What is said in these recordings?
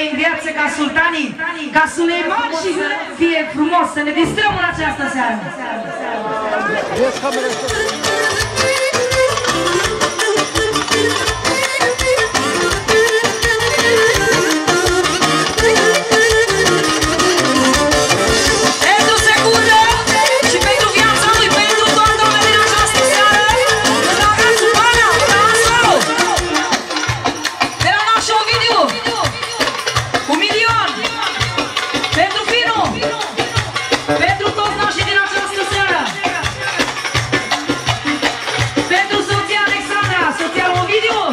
trăi în viață ca sultanii, ca Suleiman și fie frumos să ne distrăm în această seară. Video!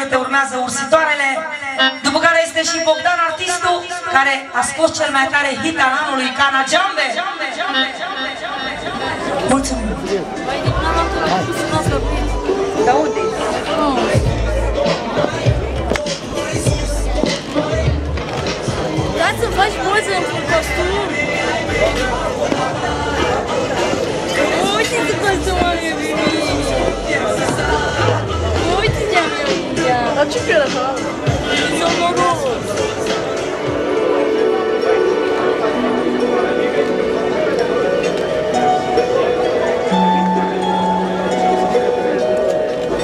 minute urmează Ursitoarele, după care este și Bogdan, artistul, care a scos cel mai tare hit al anului, Cana Jambe. Mulțumim! Da unde? Da să faci poze într-un costum. Uite ce costum am eu pe mine. Uite ce am eu aici. Dar ce piele așa? Sunt noroc.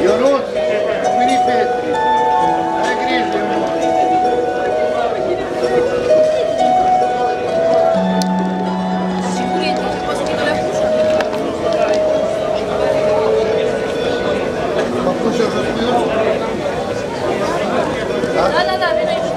Ionuț, au venit fetele. Ai grijă, Ionuț. Sigur e ce poți să le apuci. Mă pun și-o jos cu Ionuț? Da, vine aici.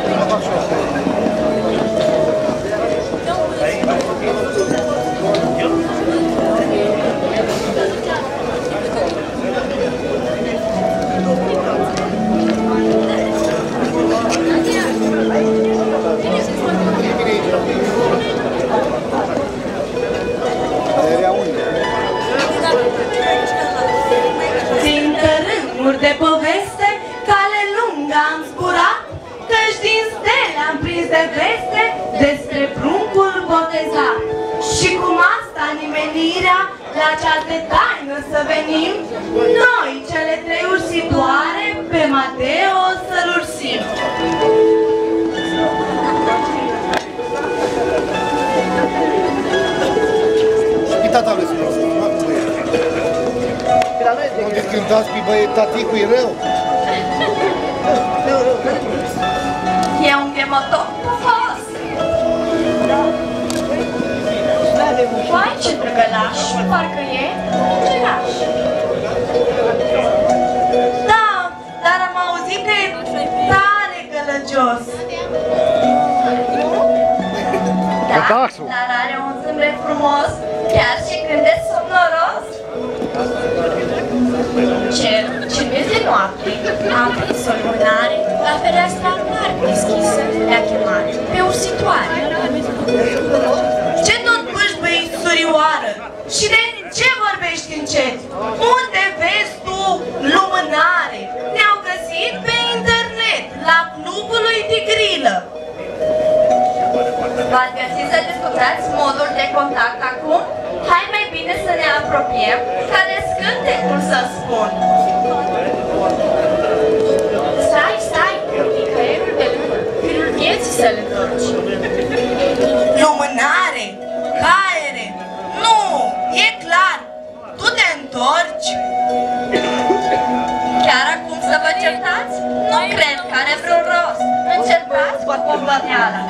Țintă rânduri de poveste, cale lungă am zburat, căci din stele am prins de veste despre pruncul botezat. Și cum asta nimenirea, la cealaltă taină să venim, noi, cele trei ursitoare, pe Mateo să-l ursim. Și tata lui spune asta, nu acum e. Unde cântați pe băie, taticul e rău? E un chemotor pufos. Vai, ce drăgălaș, parcă e giraș. Da, dar am auzit că e tare gălăgios. Da, dar are un zâmbet frumos, chiar și când e somnoros. Ce vezi de noapte, am prins o lumânare la fereastra mare deschisă, le-a chemat pe ursitoare. Ce tot bâșbâi, surioară? Și de ce vorbești încet? Unde vezi tu lumânare? Ne-au găsit pe internet, la clubul lui Tigrilă. V-ați găsit să discutați modul de contact acum? Hai mai bine să ne apropiem, ca de scântecul să spun. Stai, nicăierul de lună, firul vieții să-l întorci. Lumânare, caiere, nu, e clar, tu te întorci. Chiar acum să vă certați? Nu cred că are vreun rost. Încercați cu pompăneala.